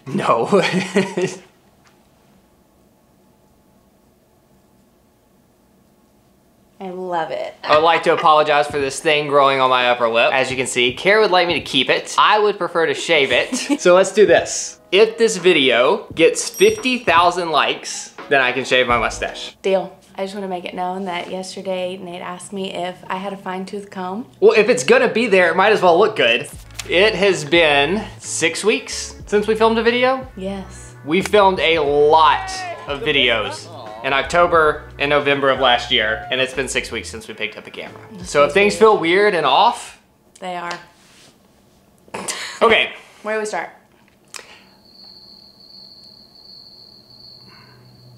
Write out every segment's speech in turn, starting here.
No. I love it. I would like to apologize for this thing growing on my upper lip. As you can see, Kara would like me to keep it. I would prefer to shave it. So let's do this. If this video gets 50,000 likes, then I can shave my mustache. Deal. I just want to make it known that yesterday Nate asked me if I had a fine tooth comb. Well, if it's gonna be there, it might as well look good. It has been 6 weeks since we filmed a video. Yes. We filmed a lot of videos in October and November of last year, and it's been 6 weeks since we picked up a camera. So if things feel weird and off, They are. okay. Where do we start?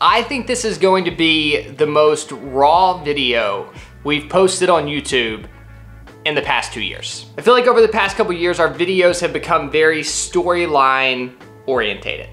I think this is going to be the most raw video we've posted on YouTube in the past 2 years. I feel like over the past couple years, our videos have become very storyline orientated.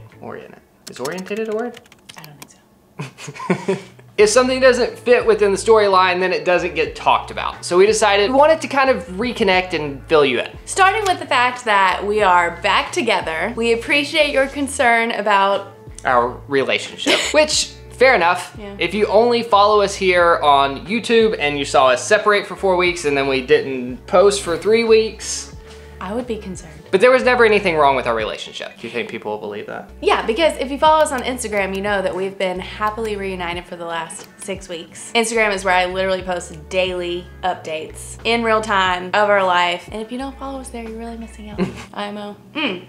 Is orientated a word? I don't think so. If something doesn't fit within the storyline, then it doesn't get talked about. So we decided we wanted to kind of reconnect and fill you in. Starting with the fact that we are back together. We appreciate your concern about our relationship, which, fair enough. Yeah. If you only follow us here on YouTube and you saw us separate for 4 weeks and then we didn't post for 3 weeks. I would be concerned. But there was never anything wrong with our relationship. Do you think people will believe that? Yeah, because if you follow us on Instagram, you know that we've been happily reunited for the last 6 weeks. Instagram is where I literally post daily updates in real time of our life. And if you don't follow us there, you're really missing out. IMO.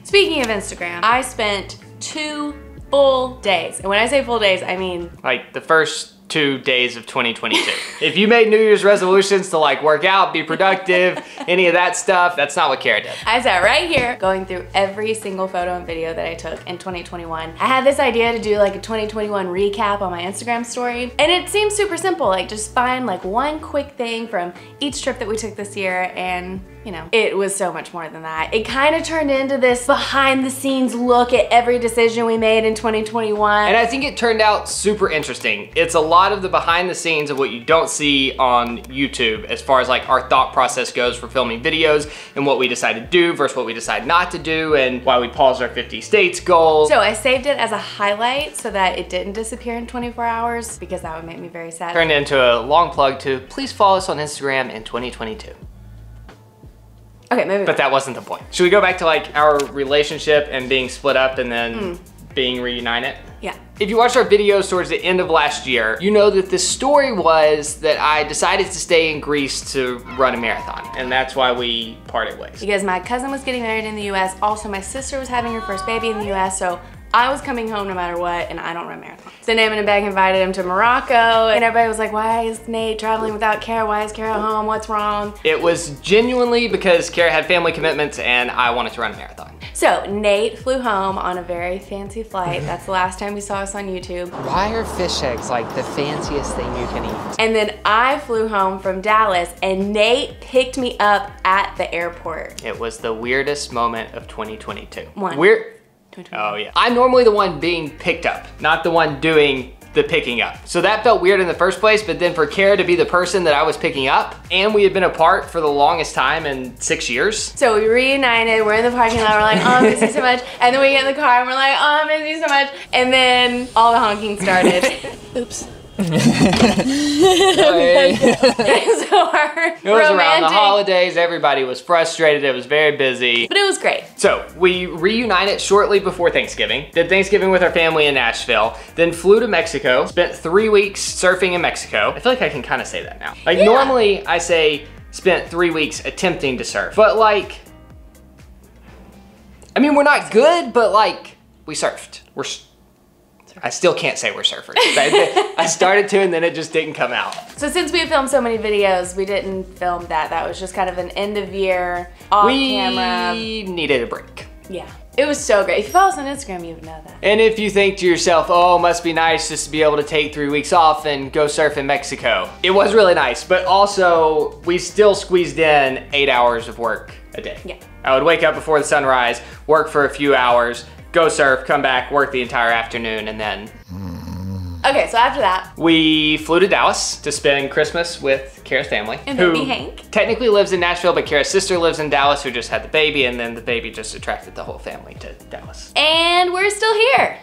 Speaking of Instagram, I spent 2 full days. And when I say full days, I mean like the first 2 days of 2022. If you made New Year's resolutions to like work out, be productive, any of that stuff, that's not what Kara did. I sat right here going through every single photo and video that I took in 2021. I had this idea to do like a 2021 recap on my Instagram story. And it seems super simple, like just find like one quick thing from each trip that we took this year, and you know, it was so much more than that. It kind of turned into this behind the scenes look at every decision we made in 2021. And I think it turned out super interesting. It's a lot of the behind the scenes of what you don't see on YouTube as far as like our thought process goes for filming videos and what we decide to do versus what we decide not to do and why we paused our 50 states goal. So I saved it as a highlight so that it didn't disappear in 24 hours because that would make me very sad. Turned into a long plug to please follow us on Instagram in 2022. Okay, maybe. But that wasn't the point. Should we go back to like our relationship and being split up and then being reunited? Yeah. If you watched our videos towards the end of last year, you know that the story was that I decided to stay in Greece to run a marathon, and that's why we parted ways. Because my cousin was getting married in the US, also my sister was having her first baby in the US, so I was coming home no matter what, and I don't run marathons. So Naaman and Beck invited him to Morocco, and everybody was like, why is Nate traveling without Kara? Why is Kara home? What's wrong? It was genuinely because Kara had family commitments and I wanted to run a marathon. So Nate flew home on a very fancy flight. That's the last time we saw us on YouTube. Why are fish eggs like the fanciest thing you can eat? And then I flew home from Dallas, and Nate picked me up at the airport. It was the weirdest moment of 2022. One. Oh yeah. I'm normally the one being picked up, not the one doing the picking up. So that felt weird in the first place, but then for Kara to be the person that I was picking up, and we had been apart for the longest time in 6 years. So we reunited, we're in the parking lot, we're like, oh, I miss you so much. And then we get in the car and we're like, oh, I miss you so much. And then all the honking started. Oops. It Romantic. was around the holidays, everybody was frustrated, it was very busy. But it was great. So we reunited shortly before Thanksgiving, did Thanksgiving with our family in Nashville, then flew to Mexico, spent 3 weeks surfing in Mexico. I feel like I can kind of say that now. Like normally I say spent 3 weeks attempting to surf, but like, I mean, we're not good, but like we surfed. I still can't say we're surfers. I started to and then it just didn't come out. So since we filmed so many videos, we didn't film that. That was just kind of an end of year, off camera. We needed a break. Yeah, it was so great. If you follow us on Instagram, you would know that. And if you think to yourself, oh, must be nice just to be able to take 3 weeks off and go surf in Mexico. It was really nice, but also we still squeezed in 8 hours of work a day. Yeah. I would wake up before the sunrise, work for a few hours, go surf, come back, work the entire afternoon, and then... Okay, so after that, we flew to Dallas to spend Christmas with Kara's family. And baby Hank. Technically lives in Nashville, but Kara's sister lives in Dallas, who just had the baby, and then the baby just attracted the whole family to Dallas. And we're still here.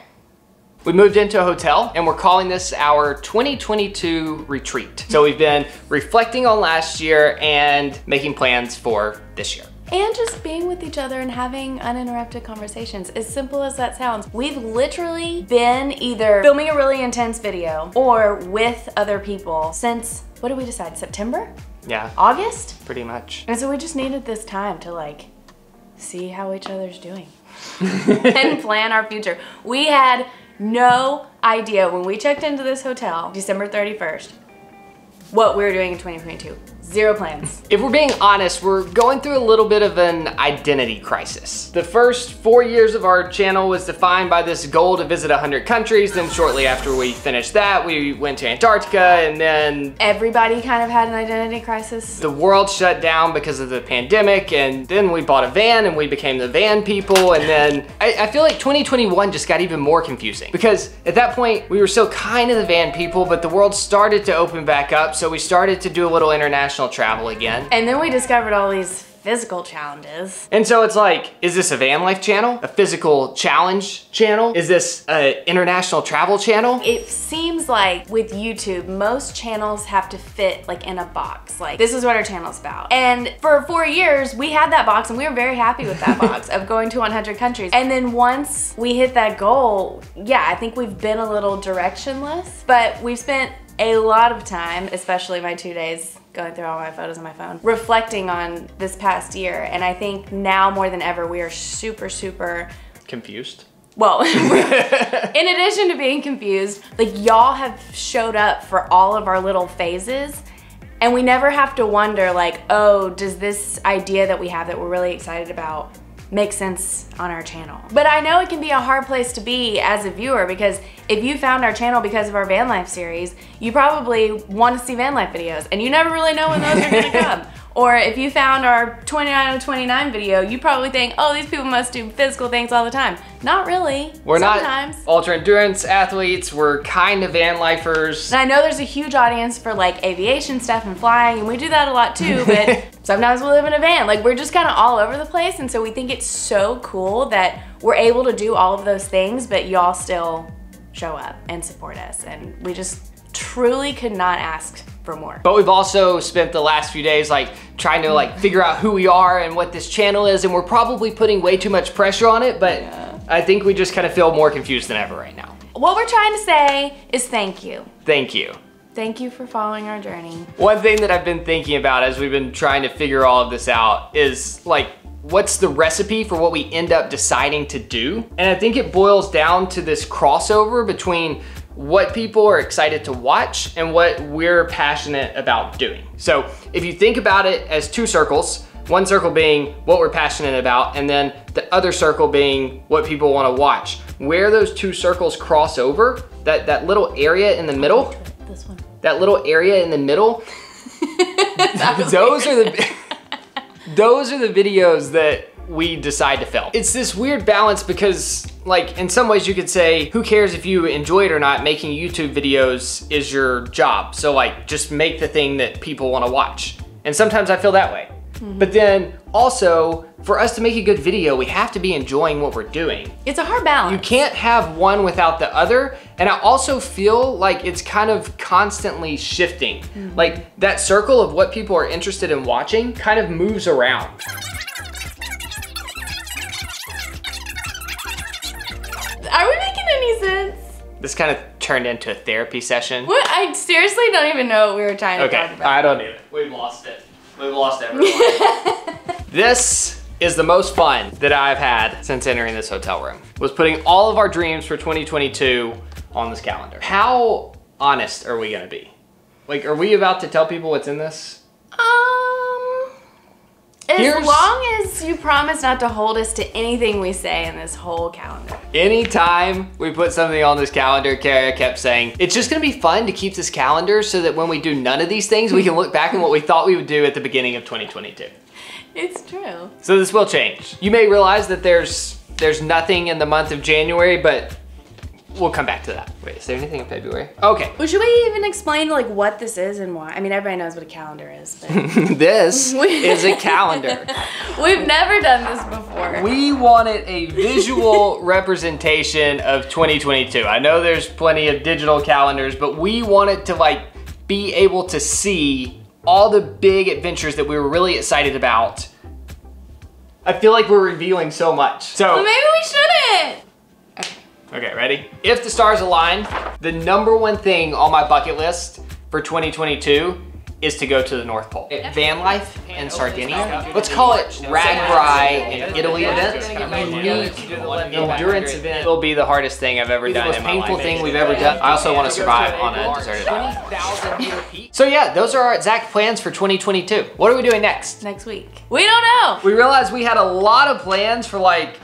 We moved into a hotel, and we're calling this our 2022 retreat. So we've been reflecting on last year and making plans for this year. And just being with each other and having uninterrupted conversations. As simple as that sounds. We've literally been either filming a really intense video or with other people since, what did we decide, September? Yeah. August? Pretty much. And so we just needed this time to like, see how each other's doing and plan our future. We had no idea when we checked into this hotel, December 31st, what we were doing in 2022. Zero plans. If we're being honest, we're going through a little bit of an identity crisis. The first 4 years of our channel was defined by this goal to visit 100 countries. Then shortly after we finished that, we went to Antarctica, and then everybody kind of had an identity crisis. The world shut down because of the pandemic, and then we bought a van and we became the van people. And then I feel like 2021 just got even more confusing because at that point we were still kind of the van people, but the world started to open back up. So we started to do a little international travel again. And then we discovered all these physical challenges. And so it's like, is this a van life channel? A physical challenge channel? Is this an international travel channel? It seems like with YouTube, most channels have to fit like in a box. Like, this is what our channel's about. And for 4 years, we had that box and we were very happy with that box of going to 100 countries. And then once we hit that goal, yeah, I think we've been a little directionless, but we've spent a lot of time, especially my 2 days going through all my photos on my phone, reflecting on this past year. And I think now more than ever, we are super, super confused. Well, in addition to being confused, like y'all have showed up for all of our little phases, and we never have to wonder like, oh, does this idea that we have that we're really excited about make sense on our channel? But I know it can be a hard place to be as a viewer, because if you found our channel because of our van life series, you probably want to see van life videos and you never really know when those are gonna come. Or if you found our 29 of 29 video, you probably think, oh, these people must do physical things all the time. Not really. We're sometimes. Not ultra endurance athletes, we're kind of van lifers. And I know there's a huge audience for like aviation stuff and flying, and we do that a lot too, but sometimes we live in a van. Like, we're just kind of all over the place, and so we think it's so cool that we're able to do all of those things, but y'all still show up and support us, and we just truly could not ask for more. But we've also spent the last few days like trying to like figure out who we are and what this channel is, and we're probably putting way too much pressure on it, but yeah. I think we just kind of feel more confused than ever right now. What we're trying to say is thank you. Thank you. Thank you for following our journey. One thing that I've been thinking about as we've been trying to figure all of this out is like, what's the recipe for what we end up deciding to do? And I think it boils down to this crossover between what people are excited to watch and what we're passionate about doing. So if you think about it as two circles, one circle being what we're passionate about, and then the other circle being what people want to watch. Where those two circles cross over, that little area in the middle, this one. That little area in the middle, those are the videos that we decide to film. It's this weird balance because, like, in some ways you could say, who cares if you enjoy it or not? Making YouTube videos is your job. So like, just make the thing that people want to watch. And sometimes I feel that way. Mm-hmm. But then also, for us to make a good video, we have to be enjoying what we're doing. It's a hard balance. You can't have one without the other. And I also feel like it's kind of constantly shifting. Mm-hmm. Like, that circle of what people are interested in watching kind of moves around. Are we making any sense? This kind of turned into a therapy session. What? I seriously don't even know what we were trying to talk about. I don't either. We've lost it. We've lost everyone. This is the most fun that I've had since entering this hotel room, was putting all of our dreams for 2022 on this calendar. How honest are we gonna be? Like, are we about to tell people what's in this? As long as you promise not to hold us to anything we say in this whole calendar. Anytime we put something on this calendar, Kara kept saying, it's just gonna be fun to keep this calendar so that when we do none of these things, we can look back on what we thought we would do at the beginning of 2022. It's true. So this will change. You may realize that there's nothing in the month of January, but we'll come back to that. Wait, is there anything in February? Okay. Well, should we even explain like what this is and why? I mean, everybody knows what a calendar is, but This is a calendar. we've never done this before. We wanted a visual representation of 2022. I know there's plenty of digital calendars, but we wanted to like be able to see all the big adventures that we were really excited about. I feel like we're revealing so much. So well, maybe we shouldn't. Okay, ready? If the stars align, the #1 thing on my bucket list for 2022 is to go to the North Pole. Van life in Sardinia. Let's call it Ragbri in Italy event. Unique endurance event. It'll be the hardest thing I've ever done. The most painful thing we've ever done. I also want to survive on a deserted island. So yeah, those are our exact plans for 2022. What are we doing next? Next week. We don't know. We realized we had a lot of plans for like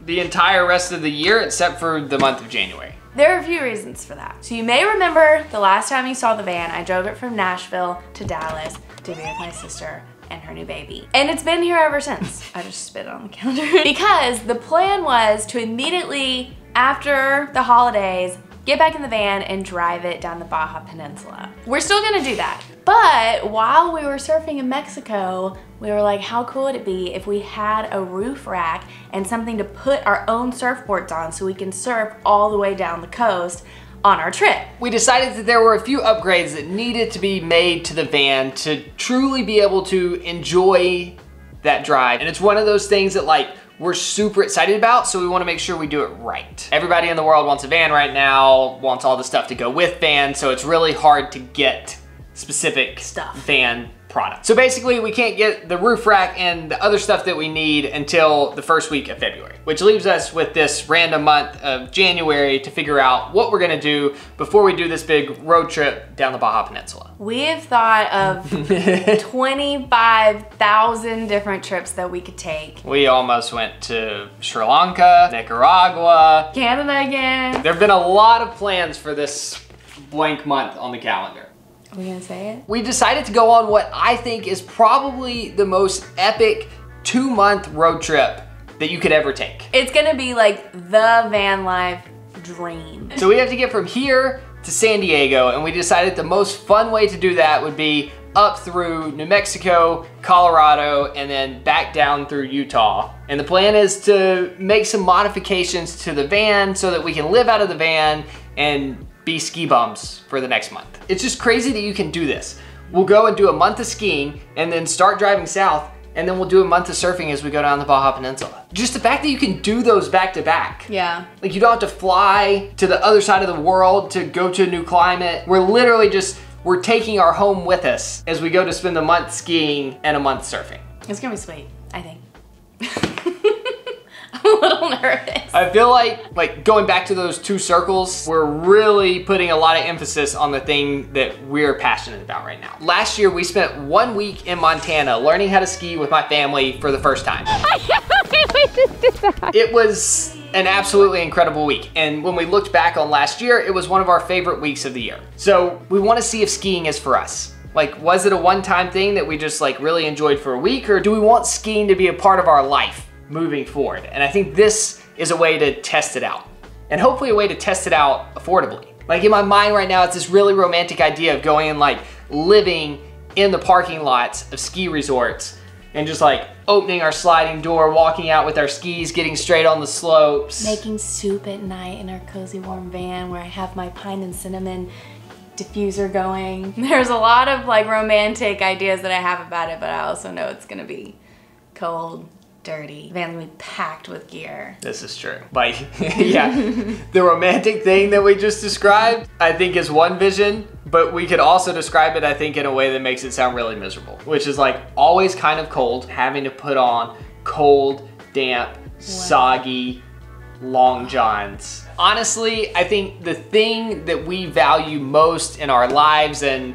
the entire rest of the year except for the month of January. There are a few reasons for that. So you may remember the last time you saw the van, I drove it from Nashville to Dallas to be with my sister and her new baby. And it's been here ever since. I just spit it on the counter. Because the plan was to immediately, after the holidays, get back in the van and drive it down the Baja Peninsula. We're still gonna do that. But while we were surfing in Mexico, we were like, how cool would it be if we had a roof rack and something to put our own surfboards on so we can surf all the way down the coast on our trip. We decided that there were a few upgrades that needed to be made to the van to truly be able to enjoy that drive. And it's one of those things that like, we're super excited about, so we wanna make sure we do it right. Everybody in the world wants a van right now, wants all the stuff to go with van, so it's really hard to get specific van product. So basically we can't get the roof rack and the other stuff that we need until the first week of February, which leaves us with this random month of January to figure out what we're gonna do before we do this big road trip down the Baja Peninsula. We have thought of 25,000 different trips that we could take. We almost went to Sri Lanka, Nicaragua, Canada again. There've been a lot of plans for this blank month on the calendar. Are we gonna say it? We decided to go on what I think is probably the most epic 2-month road trip that you could ever take. It's gonna be like the van life dream. So we have to get from here to San Diego, and we decided the most fun way to do that would be up through New Mexico, Colorado, and then back down through Utah. And the plan is to make some modifications to the van so that we can live out of the van and be ski bums for the next month. It's just crazy that you can do this. We'll go and do a month of skiing and then start driving south, and then we'll do a month of surfing as we go down the Baja Peninsula. Just the fact that you can do those back to back. Yeah. Like you don't have to fly to the other side of the world to go to a new climate. We're literally just, we're taking our home with us as we go to spend a month skiing and a month surfing. It's gonna be sweet, I think. I'm a little nervous. I feel like going back to those 2 circles, we're really putting a lot of emphasis on the thing that we're passionate about right now. Last year, we spent 1 week in Montana learning how to ski with my family for the first time. I can't wait to do that. It was an absolutely incredible week. And when we looked back on last year, it was one of our favorite weeks of the year. So we want to see if skiing is for us. Like, was it a one-time thing that we just like really enjoyed for a week, or do we want skiing to be a part of our life moving forward? And I think this is a way to test it out, and hopefully a way to test it out affordably. Like in my mind right now, it's this really romantic idea of going and like living in the parking lots of ski resorts and just like opening our sliding door, walking out with our skis, getting straight on the slopes. Making soup at night in our cozy warm van where I have my pine and cinnamon diffuser going. There's a lot of like romantic ideas that I have about it, but I also know it's gonna be cold, dirty. The van's gonna be packed with gear. This is true. Like, yeah, the romantic thing that we just described, I think is one vision, but we could also describe it, I think, in a way that makes it sound really miserable, which is like always kind of cold, having to put on cold, damp, soggy long johns. Honestly, I think the thing that we value most in our lives and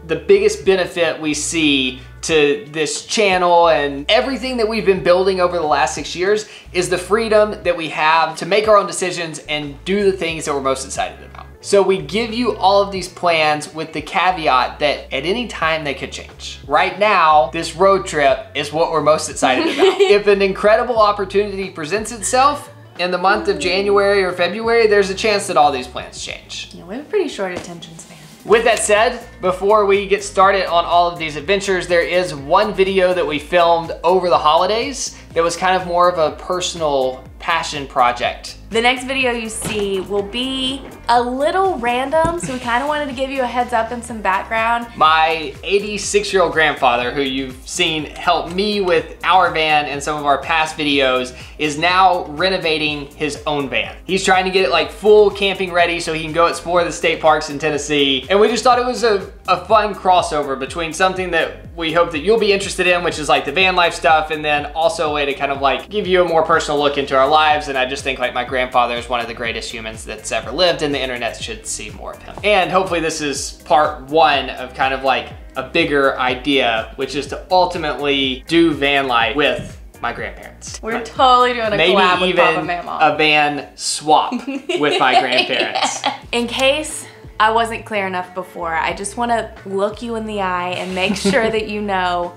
the biggest benefit we see to this channel and everything that we've been building over the last 6 years is the freedom that we have to make our own decisions and do the things that we're most excited about. So we give you all of these plans with the caveat that at any time they could change. Right now, this road trip is what we're most excited about. If an incredible opportunity presents itself, in the month of January or February, there's a chance that all these plans change. Yeah, we have a pretty short attention span. With that said, before we get started on all of these adventures, there is one video that we filmed over the holidays that was kind of more of a personal passion project. The next video you see will be a little random, so we kind of wanted to give you a heads up and some background. My 86-year-old grandfather, who you've seen help me with our van and some of our past videos, is now renovating his own van. He's trying to get it like full camping ready so he can go explore the state parks in Tennessee. And we just thought it was a fun crossover between something that we hope that you'll be interested in, which is like the van life stuff, and then also a way to kind of like give you a more personal look into our lives. And I just think like my grandfather is one of the greatest humans that's ever lived, and the internet should see more of him. And hopefully this is part one of kind of like a bigger idea, which is to ultimately do van life with my grandparents. We're totally doing a collab with Papa and maybe Mama. even a van swap with my grandparents. In case I wasn't clear enough before, I just want to look you in the eye and make sure that you know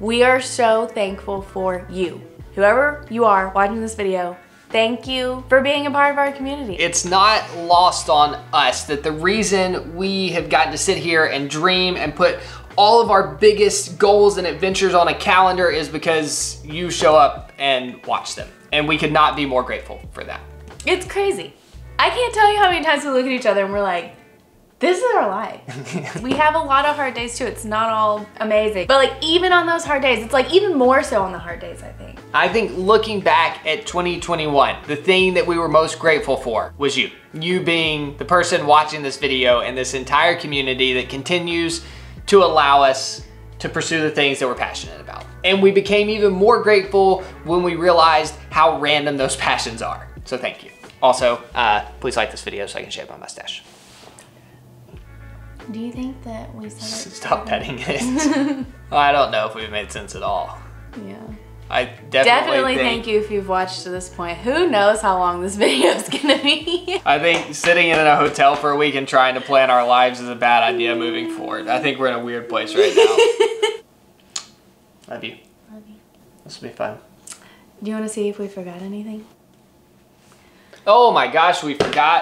we are so thankful for you. Whoever you are watching this video, thank you for being a part of our community. It's not lost on us that the reason we have gotten to sit here and dream and put all of our biggest goals and adventures on a calendar is because you show up and watch them. And we could not be more grateful for that. It's crazy. I can't tell you how many times we look at each other and we're like, this is our life. We have a lot of hard days too. It's not all amazing. But like even on those hard days, it's like even more so on the hard days, I think. I think looking back at 2021, the thing that we were most grateful for was you. You being the person watching this video and this entire community that continues to allow us to pursue the things that we're passionate about. And we became even more grateful when we realized how random those passions are. So thank you. Also, please like this video so I can shave my mustache. Do you think that we said it? Stop petting it. I don't know if we've made sense at all. Yeah. I definitely thank you if you've watched to this point. Who knows how long this video is gonna be? I think sitting in a hotel for a week and trying to plan our lives is a bad idea moving forward. I think we're in a weird place right now. Love you. Love you. This will be fun. Do you want to see if we forgot anything? Oh my gosh, we forgot